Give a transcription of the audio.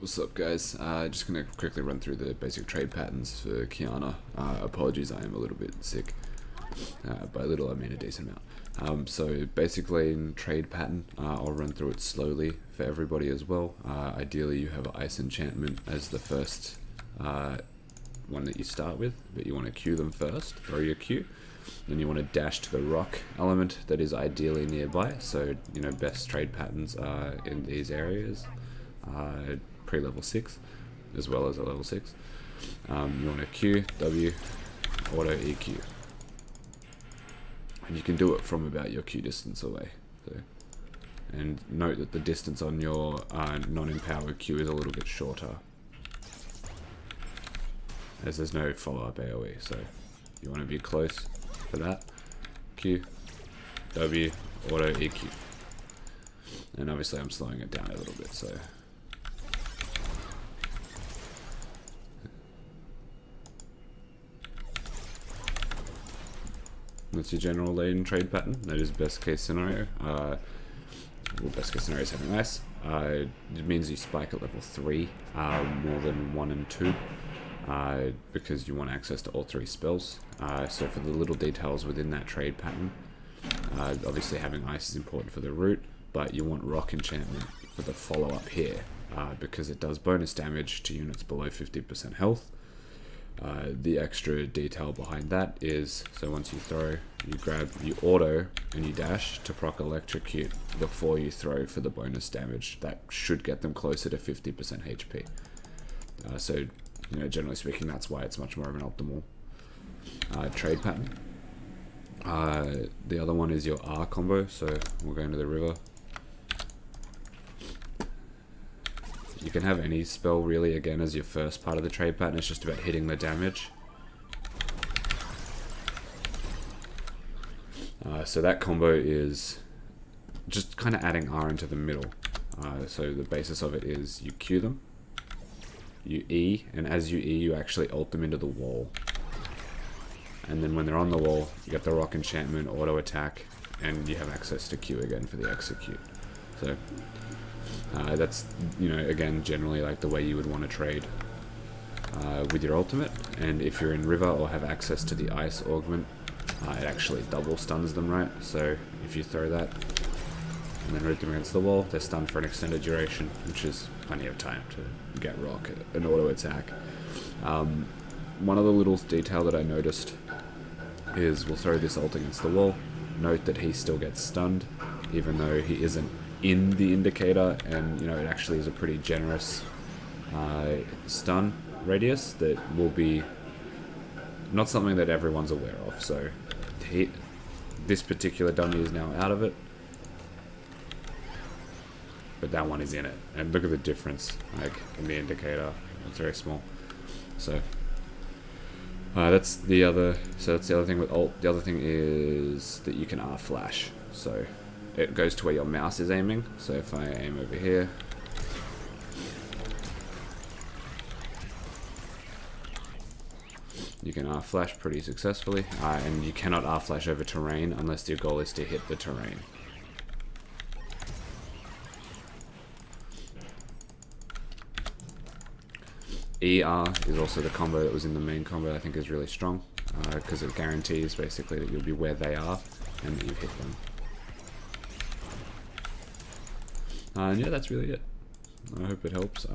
What's up, guys? Just gonna quickly run through the basic trade patterns for Qiyana. Apologies, I am a little bit sick. By little, I mean a decent amount. So basically, in trade pattern, I'll run through it slowly for everybody as well. Ideally, you have Ice Enchantment as the first one that you start with, but you want to queue them first. Throw your queue. Then you want to dash to the rock element that is ideally nearby. So, best trade patterns are in these areas. Pre-level 6 as well as a level 6. You want to Q, W, auto EQ, and you can do it from about your Q distance away. So, and note that the distance on your non-empowered Q is a little bit shorter, as there's no follow-up AoE. So you want to be close for that. Q, W, auto EQ, and obviously I'm slowing it down a little bit. So. That's your general lane trade pattern. That is best case scenario. Well, best case scenario is having ice. It means you spike at level 3 more than 1 and 2 because you want access to all 3 spells. So for the little details within that trade pattern, obviously having ice is important for the root, but you want rock enchantment for the follow up here because it does bonus damage to units below 50% health. The extra detail behind that is, so once you throw, you grab, you auto, and you dash to proc electrocute before you throw for the bonus damage. That should get them closer to 50% HP. So, generally speaking, that's why it's much more of an optimal trade pattern. The other one is your R combo, so we'll go into the river. You can have any spell really, again, as your first part of the trade pattern. It's just about hitting the damage. So that combo is just kind of adding R into the middle. So the basis of it is you Q them, you E, and as you E, you actually ult them into the wall. And then when they're on the wall, you get the rock enchantment, auto attack, and you have access to Q again for the execute. So that's, again, generally like the way you would want to trade with your ultimate. And if you're in river or have access to the ice augment, it actually double stuns them, right? So if you throw that and then root them against the wall, they're stunned for an extended duration, which is plenty of time to get rock and auto attack. One other little detail that I noticed is we'll throw this ult against the wall. Note that he still gets stunned, even though he isn't in the indicator, and it actually is a pretty generous stun radius that will be not something that everyone's aware of. So this particular dummy is now out of it, but that one is in it, and look at the difference, like in the indicator, it's very small. So that's the other thing with ult. The other thing is that you can R flash, so it goes to where your mouse is aiming. So if I aim over here, you can R flash pretty successfully, and you cannot R flash over terrain unless your goal is to hit the terrain. ER is also the combo that was in the main combo. I think is really strong because it guarantees basically that you'll be where they are and that you hit them. And yeah, that's really it. I hope it helps.